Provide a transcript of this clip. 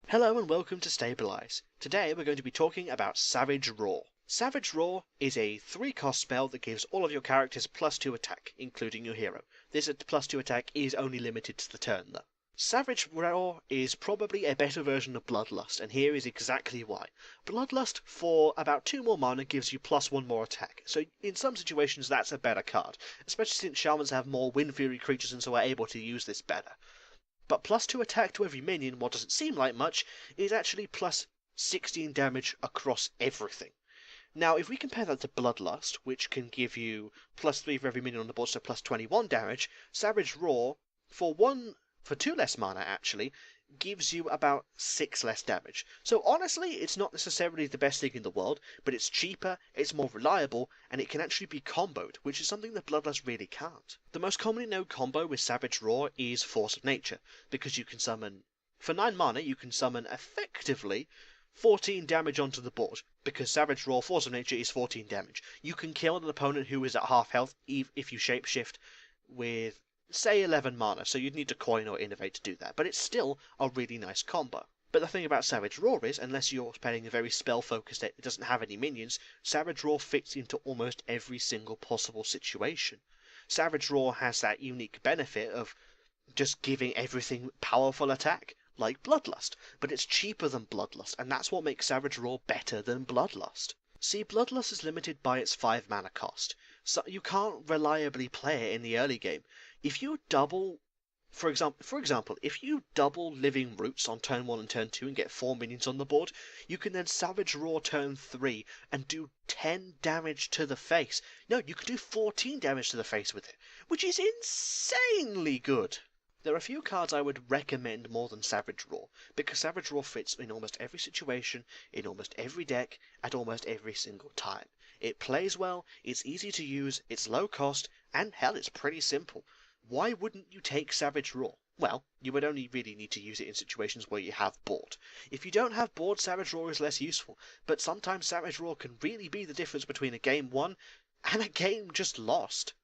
Hello and welcome to Stabilize. Today we're going to be talking about Savage Roar. Savage Roar is a 3-cost spell that gives all of your characters +2 attack, including your hero. This +2 attack is only limited to the turn though. Savage Roar is probably a better version of Bloodlust, and here is exactly why. Bloodlust, for about 2 more mana, gives you +1 more attack, so in some situations that's a better card, especially since Shamans have more Wind Fury creatures and so are able to use this better. But +2 attack to every minion, what doesn't seem like much, is actually +16 damage across everything. Now, if we compare that to Bloodlust, which can give you +3 for every minion on the board, so +21 damage, Savage Roar, for 2 less mana actually, gives you about 6 less damage. So honestly, it's not necessarily the best thing in the world, but it's cheaper, it's more reliable, and it can actually be comboed, which is something that Bloodlust really can't. The most commonly known combo with Savage Roar is Force of Nature, because you can summon, for 9 mana, you can summon effectively 14 damage onto the board, because Savage Roar Force of Nature is 14 damage. You can kill an opponent who is at half health if you shapeshift with, say, 11 mana, so you'd need to coin or innovate to do that, but it's still a really nice combo. But the thing about Savage Roar is, unless you're playing a very spell-focused deck that doesn't have any minions, Savage Roar fits into almost every single possible situation. Savage Roar has that unique benefit of just giving everything powerful attack, like Bloodlust, but it's cheaper than Bloodlust, and that's what makes Savage Roar better than Bloodlust. See, Bloodlust is limited by its 5 mana cost, so you can't reliably play it in the early game. If you double, for example, if you double Living Roots on turn 1 and turn 2 and get 4 minions on the board, you can then Savage Roar turn 3 and do 10 damage to the face. No, you can do 14 damage to the face with it, which is insanely good. There are a few cards I would recommend more than Savage Roar, because Savage Roar fits in almost every situation, in almost every deck, at almost every single time. It plays well, it's easy to use, it's low cost, and hell, it's pretty simple. Why wouldn't you take Savage Roar? Well, you would only really need to use it in situations where you have board. If you don't have board, Savage Roar is less useful, but sometimes Savage Roar can really be the difference between a game won and a game just lost.